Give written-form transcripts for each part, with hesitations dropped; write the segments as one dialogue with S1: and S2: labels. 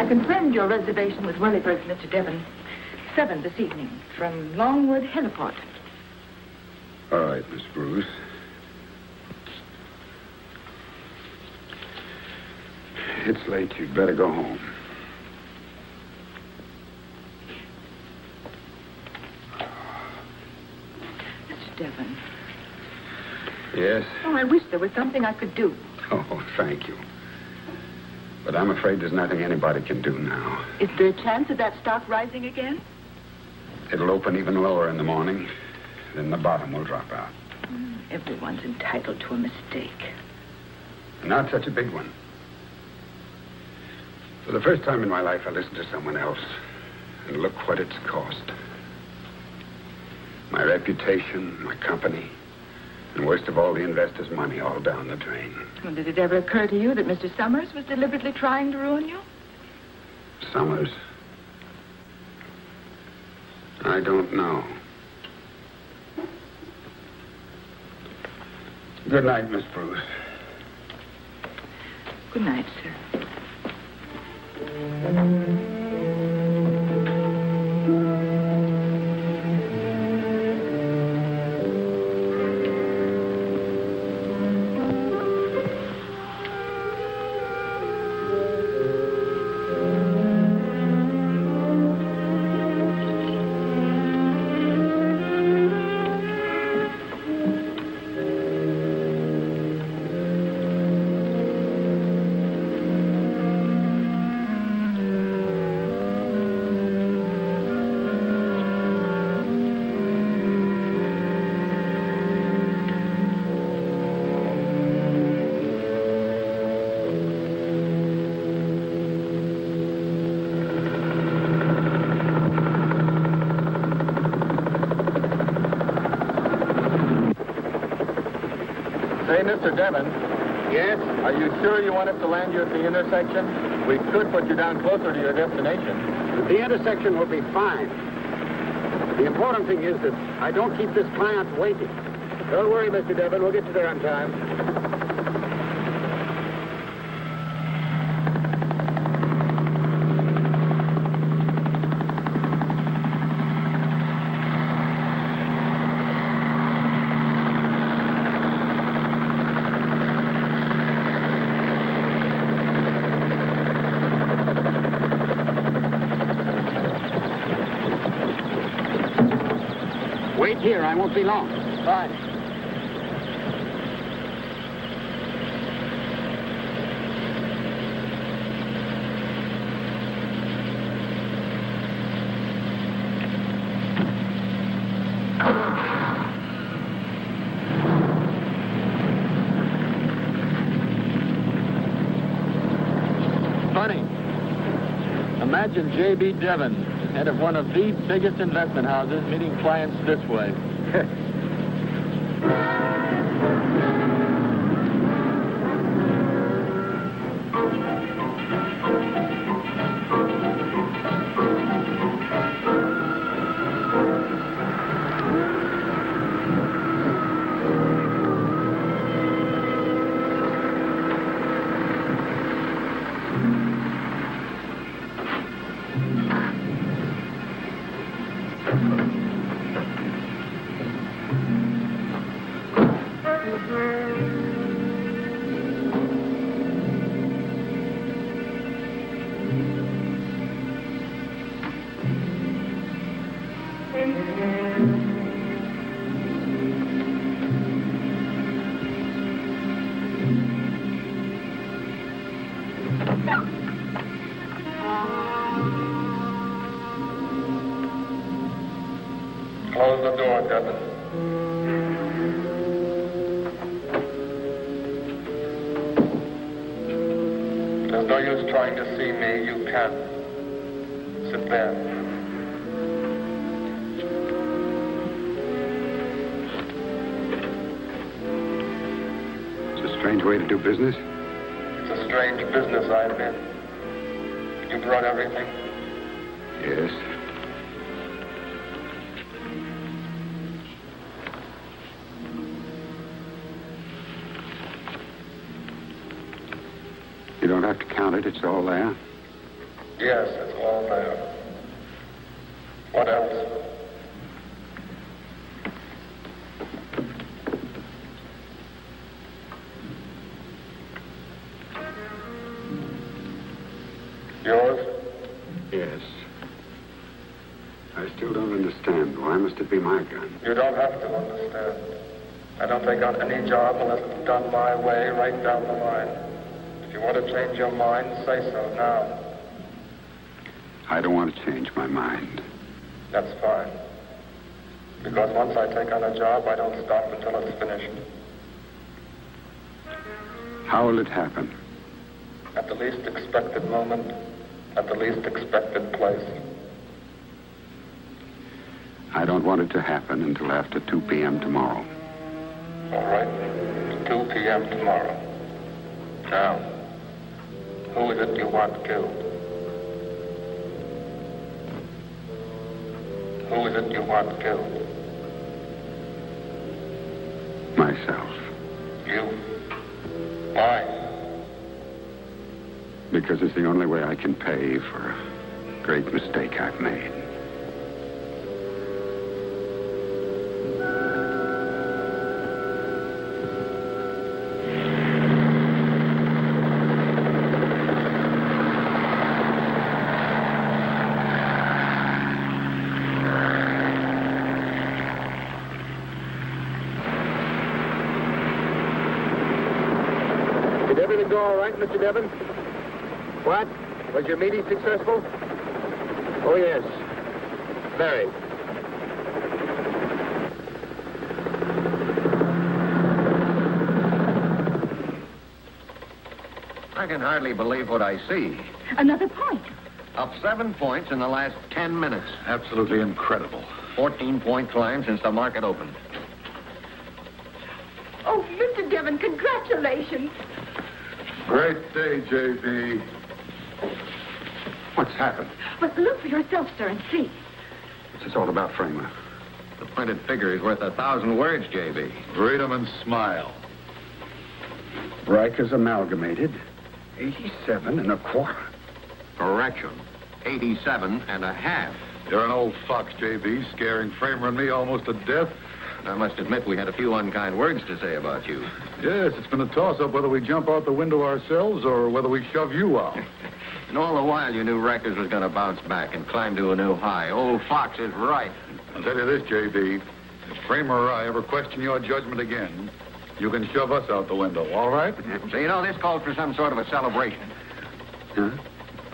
S1: I confirmed your reservation with Whirlybirds, Mr. Devon. 7 this evening from Longwood Heliport.
S2: All right, Miss Bruce. It's late. You'd better go home.
S1: Mr. Devon.
S2: Yes?
S1: Oh, I wish there was something I could do.
S2: Oh, thank you. But I'm afraid there's nothing anybody can do now.
S1: Is there a chance of that stock rising again?
S2: It'll open even lower in the morning. Then the bottom will drop out.
S1: Everyone's entitled to a mistake.
S2: Not such a big one. For the first time in my life, I listened to someone else. And look what it's cost. My reputation, my company, and worst of all, the investors' money all down the drain.
S1: Well, did it ever occur to you that Mr. Summers was deliberately trying to ruin you?
S2: Summers? I don't know. Good night, Miss Bruce.
S1: Good night, sir.
S3: Say, Mr. Devon.
S2: Yes?
S3: Are you sure you want us to land you at the intersection? We could put you down closer to your destination.
S2: The intersection will be fine. The important thing is that I don't keep this client waiting.
S3: Don't worry, Mr. Devon. We'll get you there on time.
S2: Wait here. I won't be long.
S3: Fine. Funny. Imagine J.B. Devon, head of one of the biggest investment houses, meeting clients this way.
S4: Close the door, Devon. There's no use trying to see me. You can't. Sit there.
S2: It's a strange way to do business.
S4: It's a strange business I'm in. You brought everything?
S2: Yes. You don't have to count it. It's all there.
S4: Yes, it's all there. What else? Yours?
S2: Yes. I still don't understand. Why must it be my gun?
S4: You don't have to understand. I don't take on any job unless it's done my way, right down the line. If you want to change your mind, say so now.
S2: I don't want to change my mind.
S4: That's fine. Because once I take on a job, I don't stop until it's finished.
S2: How will it happen?
S4: At the least expected moment, at the least expected place.
S2: I don't want it to happen until after 2 p.m. tomorrow.
S4: All right, 2 p.m. tomorrow. Now, who is it you want killed? Who is it you want killed?
S2: Myself.
S4: You? Why?
S2: Because it's the only way I can pay for a great mistake I've made.
S5: Did everything go all right, Mr. Devon? What? Was your meeting successful? Oh, yes. Very.
S6: I can hardly believe what I see.
S1: Another point.
S6: Up 7 points in the last 10 minutes.
S3: Absolutely incredible.
S6: 14-point climb since the market opened.
S1: Oh, Mr. Devon, congratulations.
S3: Great day, J.B.
S2: What's happened?
S1: But look for yourself, sir, and see.
S2: What's this all about, Framer?
S6: The printed figure is worth 1,000 words, J.B.
S3: Read 'em and smile.
S2: Rikers amalgamated. 87 and a quarter.
S6: Correction. 87 and a half.
S3: You're an old fox, J.B., scaring Framer and me almost to death.
S6: I must admit we had a few unkind words to say about you.
S3: Yes, it's been a toss-up whether we jump out the window ourselves or whether we shove you out.
S6: And all the while you knew Rikers was going to bounce back and climb to a new high. Old Fox is right.
S3: I'll tell you this, J.B. If Framer or I ever question your judgment again, you can shove us out the window, all right?
S6: So, you know, this calls for some sort of a celebration.
S2: Huh?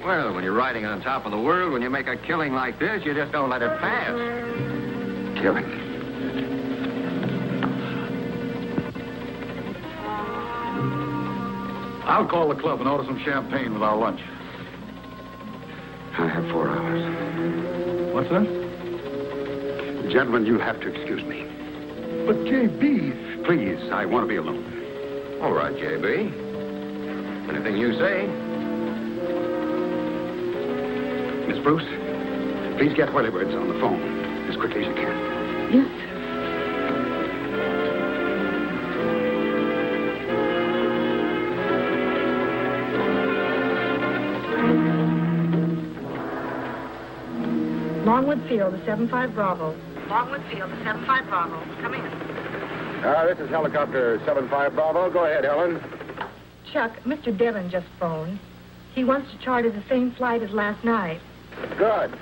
S6: Well, when you're riding on top of the world, when you make a killing like this, you just don't let it pass.
S2: Killing.
S3: I'll call the club and order some champagne with our lunch.
S2: I have 4 hours.
S3: What's that?
S2: Gentlemen, you'll have to excuse me.
S3: But, J.B.,
S2: Please, I want to be alone.
S6: All right, J.B. Anything you say.
S2: Miss Bruce, please get Whirlybirds on the phone as quickly as you can.
S1: Yes, sir. Longwood Field, the 75 Bravo. Longwood Field, the 75 Bravo. Come in.
S5: This is helicopter 75 Bravo. Go ahead, Helen.
S1: Chuck, Mr. Devon just phoned. He wants to charter the same flight as last night.
S5: Good.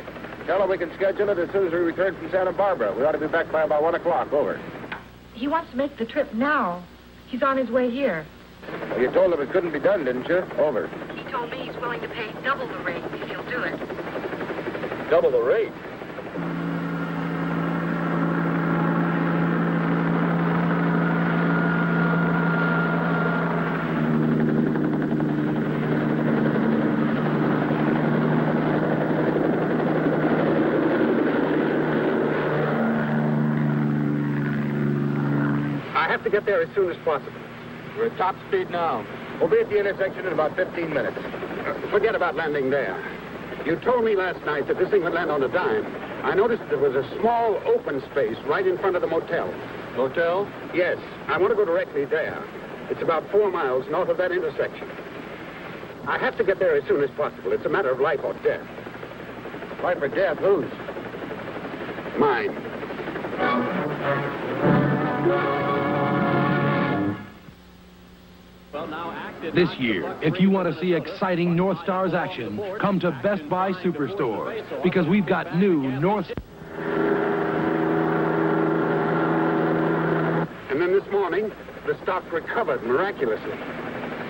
S5: Tell her we can schedule it as soon as we return from Santa Barbara. We ought to be back by about 1 o'clock. Over.
S1: He wants to make the trip now. He's on his way here.
S5: Well, you told him it couldn't be done, didn't you? Over.
S1: He told me he's willing to pay double the rate if he'll do it.
S5: Double the rate. I have to get there as soon as possible.
S2: We're at top speed now.
S5: We'll be at the intersection in about 15 minutes.
S2: Forget about landing there. You told me last night that this thing would land on a dime. I noticed there was a small open space right in front of the motel.
S3: Motel?
S2: Yes, I want to go directly there. It's about 4 miles north of that intersection. I have to get there as soon as possible. It's a matter of life or death.
S5: Life or death? Whose?
S2: Mine.
S7: This year, if you want to see exciting North Stars action, come to Best Buy Superstores, because we've got new North...
S2: And then this morning, the stock recovered miraculously.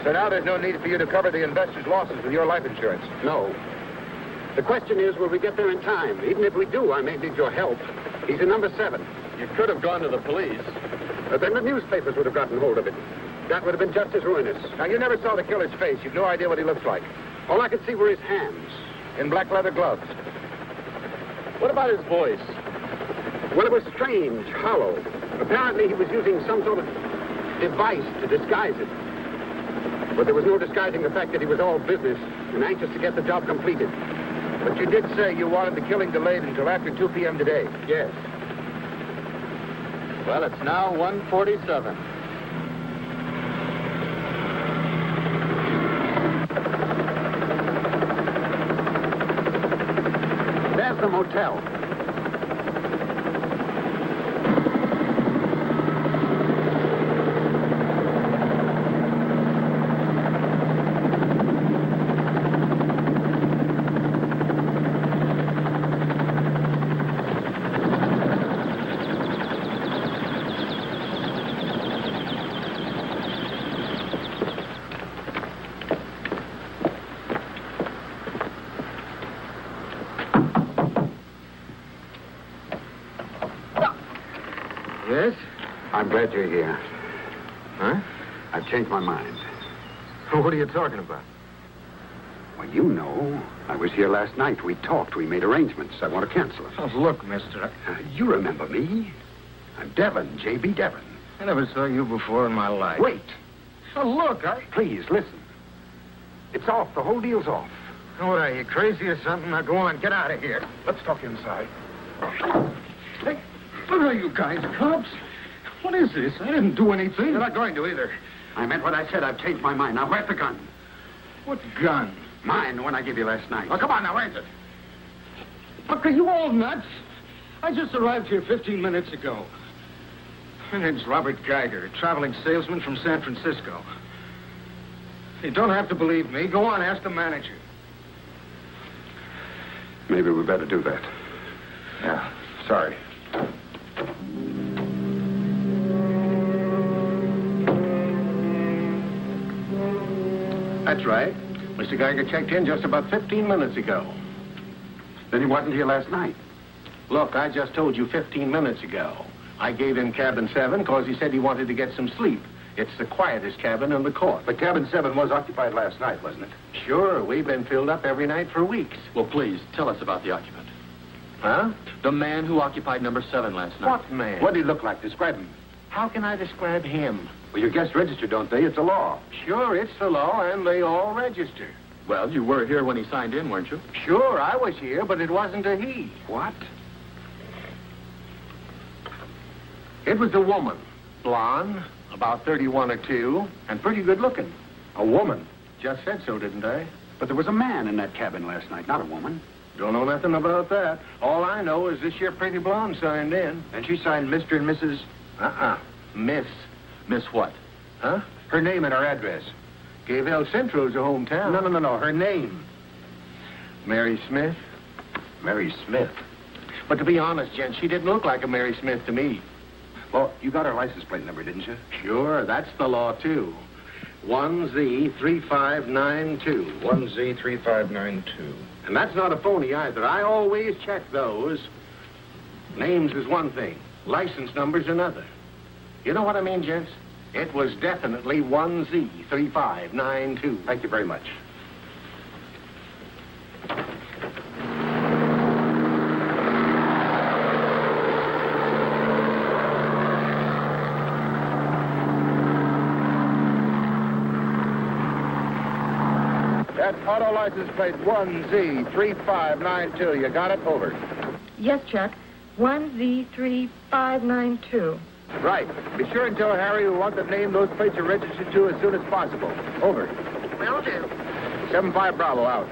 S5: So now there's no need for you to cover the investors' losses with your life insurance.
S2: No. The question is, will we get there in time? Even if we do, I may need your help. He's in number 7.
S3: You could have gone to the police.
S2: Then the newspapers would have gotten hold of it. That would have been just as ruinous.
S5: Now, you never saw the killer's face. You've no idea what he looks like.
S2: All I could see were his hands.
S5: In black leather gloves.
S3: What about his voice?
S2: Well, it was strange, hollow. Apparently he was using some sort of device to disguise it. But there was no disguising the fact that he was all business and anxious to get the job completed.
S5: But you did say you wanted the killing delayed until after 2 p.m. today.
S2: Yes.
S3: Well, it's now 1:47.
S2: There's the motel.
S5: Yes?
S2: I'm glad you're here.
S5: Huh?
S2: I've changed my mind.
S5: What are you talking about?
S2: Well, you know. I was here last night. We talked. We made arrangements. I want to cancel it.
S5: Oh, look, mister.
S2: You remember me. I'm Devon, J.B. Devon.
S5: I never saw you before in my life.
S2: Wait.
S5: Oh, look,
S2: Please, listen. It's off. The whole deal's off.
S5: What are you, crazy or something? Now, go on, get out of here.
S2: Let's talk inside.
S5: Hey, what are you guys, cops? What is this? I didn't do anything. You're not going to either.
S2: I meant what I said. I've changed my mind. Now, where's the gun?
S5: What gun?
S2: Mine, the one I gave you last night.
S5: Oh, come on now, where's it? Look, are you all nuts? I just arrived here 15 minutes ago. My name's Robert Geiger, a traveling salesman from San Francisco. You don't have to believe me. Go on, ask the manager.
S2: Maybe we better do that.
S5: Yeah, sorry.
S2: That's right.
S5: Mr. Geiger checked in just about 15 minutes ago.
S2: Then he wasn't here last night.
S5: Look, I just told you 15 minutes ago. I gave him cabin 7 because he said he wanted to get some sleep. It's the quietest cabin in the court.
S2: But cabin 7 was occupied last night, wasn't it?
S5: Sure, we've been filled up every night for weeks.
S3: Well, please, tell us about the occupant.
S5: Huh?
S3: The man who occupied number 7 last night.
S5: What man?
S2: What did he look like? Describe him.
S5: How can I describe him?
S2: Well, your guests register, don't they? It's a law.
S5: Sure, it's the law, and they all register.
S3: Well, you were here when he signed in, weren't you?
S5: Sure, I was here, but it wasn't a he.
S2: What?
S5: It was a woman. Blonde, about 31 or 2, and pretty good looking.
S2: A woman.
S5: Just said so, didn't I?
S2: But there was a man in that cabin last night, not a woman.
S5: Don't know nothing about that. All I know is this here pretty blonde signed in.
S2: And she signed Mr. and Mrs.
S5: Miss.
S3: Miss what?
S5: Huh?
S2: Her name and her address.
S5: Gave El Centro's a hometown.
S2: No. Her name.
S5: Mary Smith.
S2: Mary Smith.
S5: But to be honest, gent, she didn't look like a Mary Smith to me.
S2: Well, you got her license plate number, didn't you?
S5: Sure, that's the law, too. 1Z3592.
S2: 1Z3592.
S5: And that's not a phony either. I always check those. Names is one thing. License number's another. You know what I mean, gents? It was definitely 1Z3592.
S2: Thank you very much.
S5: That's auto license plate 1Z3592. You got it? Over.
S1: Yes, Chuck. 1Z3592.
S5: Right. Be sure and tell Harry we want the name those plates are registered to as soon as possible. Over.
S1: Will do.
S2: 7-5 Bravo out.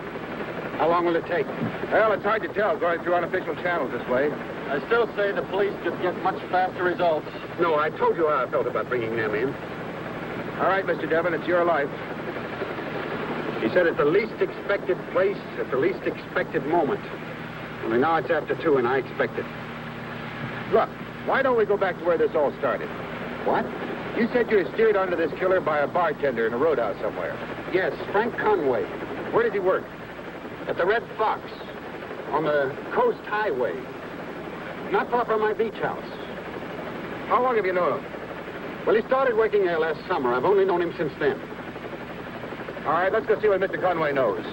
S2: How long will it take?
S5: Well, it's hard to tell going through unofficial channels this way.
S3: I still say the police could get much faster results.
S2: No, I told you how I felt about bringing them in.
S5: All right, Mr. Devon, it's your life.
S2: He said at the least expected place, at the least expected moment. Only now it's after 2 and I expect it.
S5: Look, why don't we go back to where this all started?
S2: What?
S5: You said you were steered onto this killer by a bartender in a roadhouse somewhere.
S2: Yes, Frank Conway. Where did he work? At the Red Fox, on the Coast Highway. Not far from my beach house.
S5: How long have you known him?
S2: Well, he started working there last summer. I've only known him since then.
S5: All right, let's go see what Mr. Conway knows.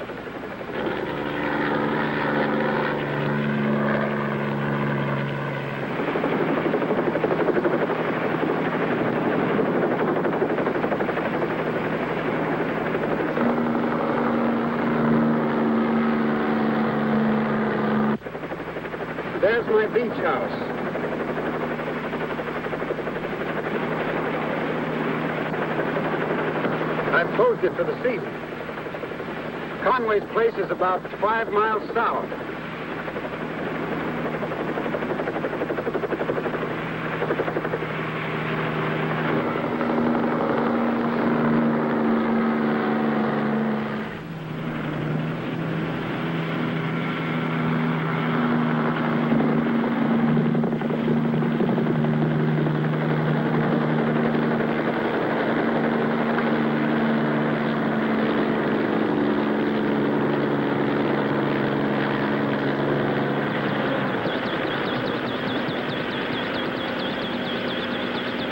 S2: There's my beach house. I've closed it for the season. Conway's place is about 5 miles south.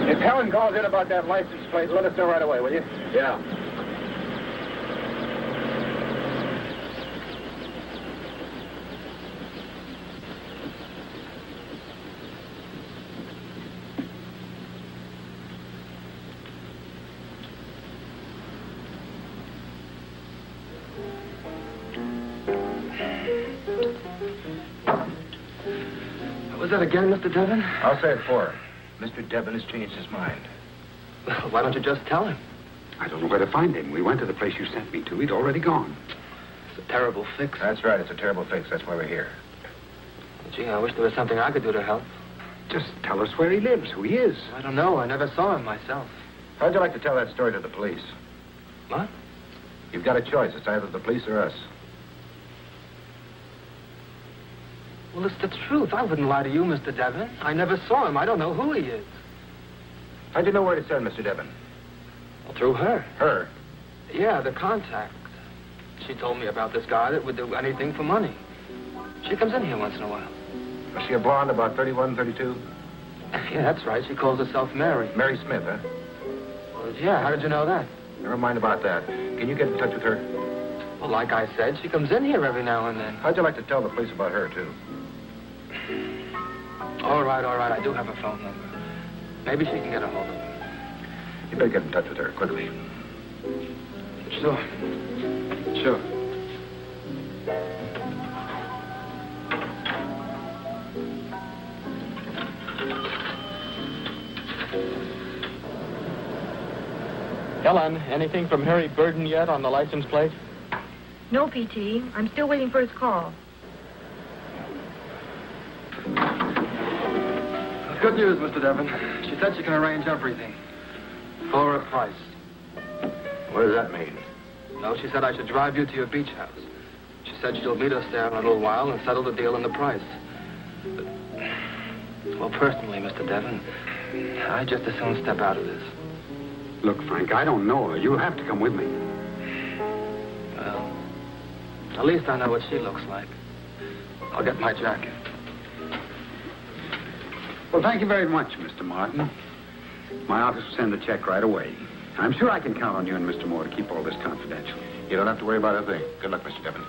S5: If Helen calls in about that license plate, let us know right away, will you?
S2: Yeah.
S8: Was that again, Mr. Devon?
S5: I'll say it for her. Mr. Devon has changed his mind.
S8: Well, why don't you just tell him?
S2: I don't know where to find him. We went to the place you sent me to. He'd already gone.
S8: It's a terrible fix.
S5: That's right. It's a terrible fix. That's why we're here.
S8: Gee, I wish there was something I could do to help.
S2: Just tell us where he lives, who he is.
S8: I don't know. I never saw him myself.
S5: How'd you like to tell that story to the police?
S8: What?
S5: You've got a choice. It's either the police or us.
S8: Well, it's the truth. I wouldn't lie to you, Mr. Devon. I never saw him. I don't know who he is.
S5: How'd you know where to send, Mr. Devon?
S8: Well, through her.
S5: Her?
S8: Yeah, the contact. She told me about this guy that would do anything for money. She comes in here once in a while.
S5: Was she a blonde, about 31, 32?
S8: Yeah, that's right. She calls herself Mary.
S5: Mary Smith, huh?
S8: Well, yeah, how did you know that?
S5: Never mind about that. Can you get in touch with her?
S8: Well, like I said, she comes in here every now and then.
S5: How'd you like to tell the police about her, too?
S8: All right. I do have a phone number. Maybe she can get a hold of him.
S5: You better get in touch with her quickly.
S8: Sure.
S3: Helen, anything from Harry Burden yet on the license plate?
S1: No, PT. I'm still waiting for his call.
S8: Good news, Mr. Devon. She said she can arrange everything. For a price.
S5: What does that mean?
S8: No, she said I should drive you to your beach house. She said she'll meet us there in a little while and settle the deal on the price. But, well, personally, Mr. Devon, I just as soon step out of this.
S2: Look, Frank, I don't know her. You'll have to come with me.
S8: Well, at least I know what she looks like. I'll get my jacket.
S2: Well, thank you very much, Mr. Martin. My office will send the check right away. I'm sure I can count on you and Mr. Moore to keep all this confidential.
S5: You don't have to worry about a thing. Good luck, Mr. Devon.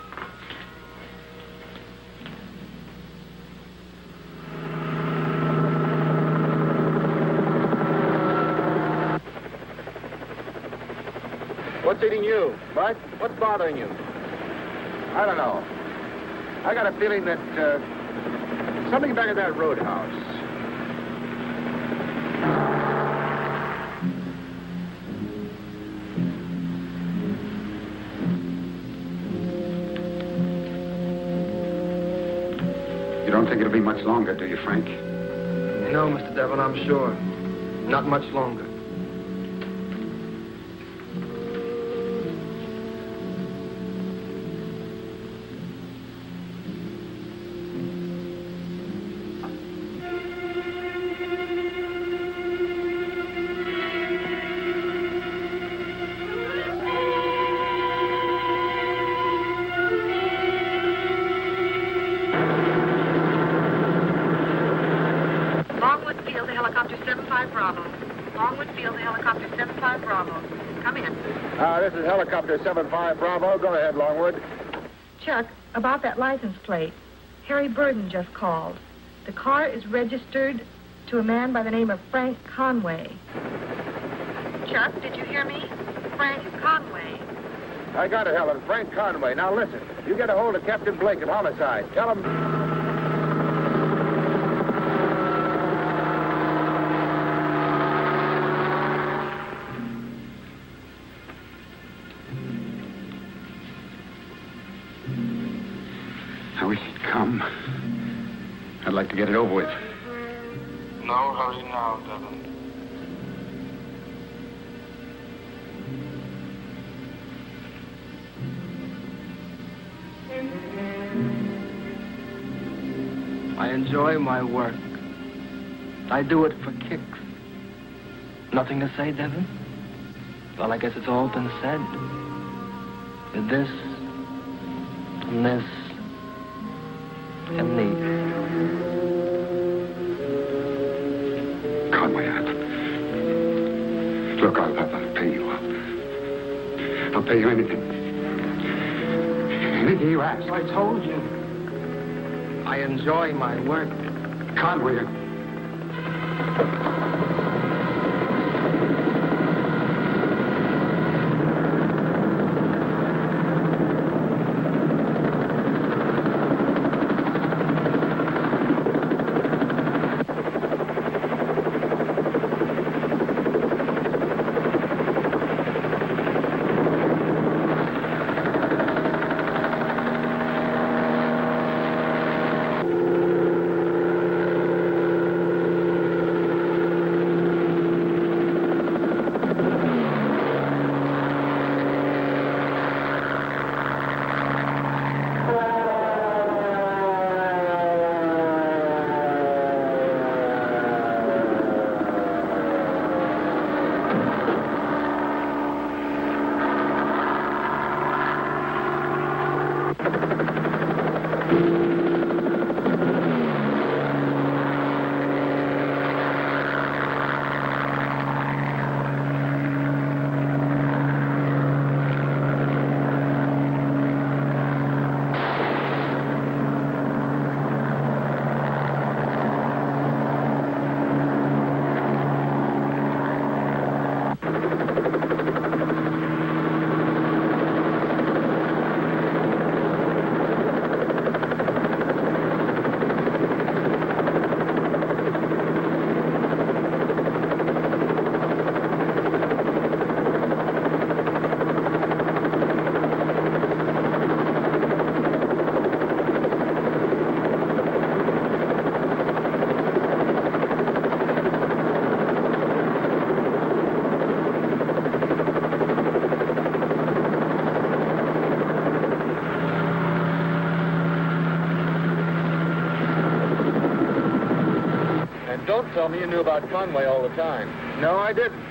S5: What's eating you, Bud? What's bothering you?
S2: I don't know. I got a feeling that, something back at that roadhouse. You don't think it'll be much longer, do you, Frank?
S8: You know, Mr. Devon, I'm sure. Not much longer.
S1: Longwood Field to helicopter 75 Bravo. Longwood Field to helicopter 75 Bravo. Come in.
S2: This is helicopter 75 Bravo. Go ahead, Longwood.
S1: Chuck, about that license plate. Harry Burden just called. The car is registered to a man by the name of Frank Conway. Chuck, did you hear me? Frank Conway.
S2: I got it, Helen. Frank Conway. Now, listen. You get a hold of Captain Blake at Homicide. Tell him... Now, we should come. I'd like to get it over with.
S4: No hurry now, Devon.
S8: I enjoy my work. I do it for kicks. Nothing to say, Devon? Well, I guess it's all been said. With this, and this, and these.
S2: Conway, look, I'll pay you. I'll pay you anything. Anything you ask.
S8: I told you. I enjoy my work.
S2: Conway.
S3: Don't tell me you knew about Conway all the time.
S2: No, I didn't.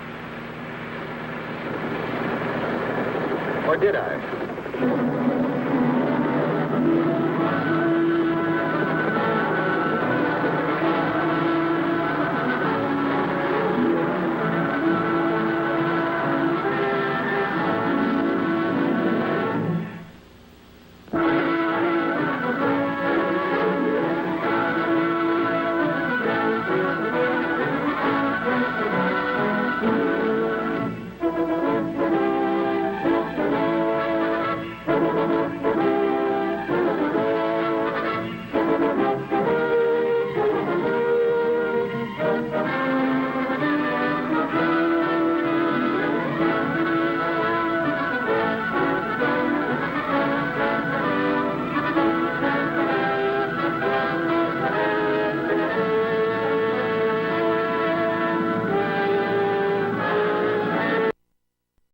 S2: Or did I?